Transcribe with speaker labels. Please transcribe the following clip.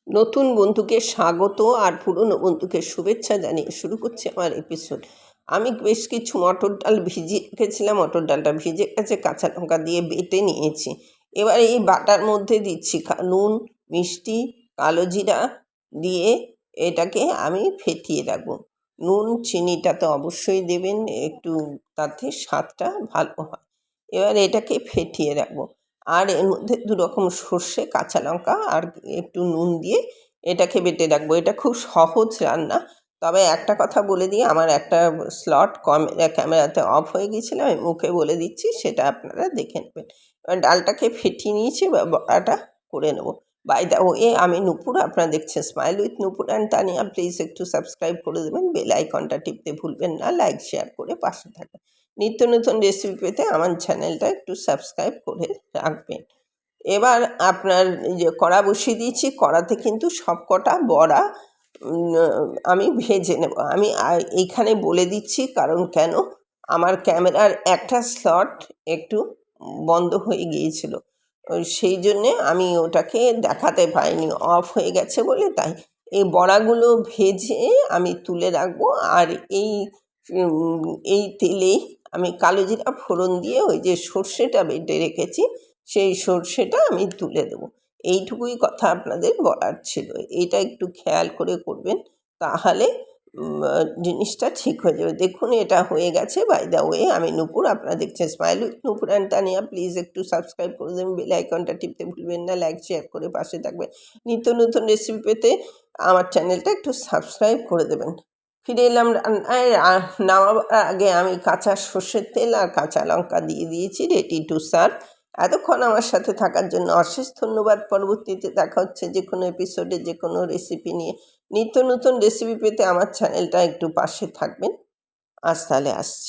Speaker 1: নতুন বন্ধুকে স্বাগত আর পুরনো বন্ধুকে শুভেচ্ছা জানিয়ে শুরু করছি আমার এপিসোড। আমি বেশ কিছু মটর ডাল ভিজিয়ে রেখেছিলাম। মটর ডালটা ভিজে গেছে, কাঁচা লঙ্কা দিয়ে বেটে নিয়েছি। এবার এই বাটার মধ্যে দিচ্ছি নুন, মিষ্টি, কালো জিরা দিয়ে এটাকে আমি ফেটিয়ে রাখবো। নুন চিনিটা তো অবশ্যই দেবেন, একটু তাতে স্বাদটা ভালো হয়। এবার এটাকে ফেটিয়ে রাখবো। আর এর মধ্যে দুরকম সর্ষে, কাঁচা লঙ্কা আর একটু নুন দিয়ে এটাকে বেটে রাখবো। এটা খুব সহজ রান্না। তবে একটা কথা বলে দিই, আমার একটা স্লট ক্যামেরাতে অফ হয়ে গিয়েছিল, আমি মুখে বলে দিচ্ছি, সেটা আপনারা দেখে নেবেন। এবার ডালটাকে ফেটিয়ে নিয়েছি, বড়াটা করে নেবো। বাই দ্য ওয়ে, আমি নূপুর, আপনারা দেখছেন smile with Nupur and Tania. Please একটু সাবস্ক্রাইব করে দেবেন, বেল আইকনটা টিপতে ভুলবেন না, লাইক শেয়ার করে পাশে থাকবেন। নিত্য নতুন রেসিপি পেতে আমার চ্যানেলটা একটু সাবস্ক্রাইব করে রাখবেন। এবার আপনার যে কড়া বসিয়ে দিয়েছি, কড়াতে কিন্তু সবকটা বড়া আমি ভেজে নেব। আমি এইখানে বলে দিচ্ছি কারণ কেন, আমার ক্যামেরার একটা স্লট একটু বন্ধ হয়ে গিয়েছিল, সেই জন্যে আমি ওটাকে দেখাতে পাইনি, অফ হয়ে গেছে বলে। তাই এই বড়াগুলো ভেজে আমি তুলে রাখবো। আর এই তেলেই আমি কালো জিরা ফোড়ন দিয়ে ওই যে সর্ষেটা বেটে রেখেছি, সেই সর্ষেটা আমি তুলে দেবো। এইটুকুই কথা আপনাদের বলার ছিল। এইটা একটু খেয়াল করে করবেন, তাহলে জিনিসটা ঠিক হয়ে যাবে। দেখুন এটা হয়ে গেছে। বাই দ্য ওয়ে, আমি নূপুর, আপনারা দেখছেন smile with Nupur and Tania. Please একটু সাবস্ক্রাইব করে দেবেন, বেল আইকনটা টিপতে ভুলবেন না, লাইক শেয়ার করে পাশে থাকবেন। নিত্য নতুন রেসিপি পেতে আমার চ্যানেলটা একটু সাবস্ক্রাইব করে দেবেন। ফিরে এলাম রান্নায়। নামাবার আগে আমি কাঁচা সর্ষের তেল আর কাঁচা লঙ্কা দিয়ে দিয়েছি, রেডি টু সার্ভ। এতক্ষণ আমার সাথে থাকার জন্য অশেষ ধন্যবাদ। পরবর্তীতে দেখা হচ্ছে যে কোনো এপিসোডে যে কোনো রেসিপি নিয়ে। নিত্য নতুন রেসিপি পেতে আমার চ্যানেলটা একটু পাশে থাকবেন। আজ তাহলে আসছি।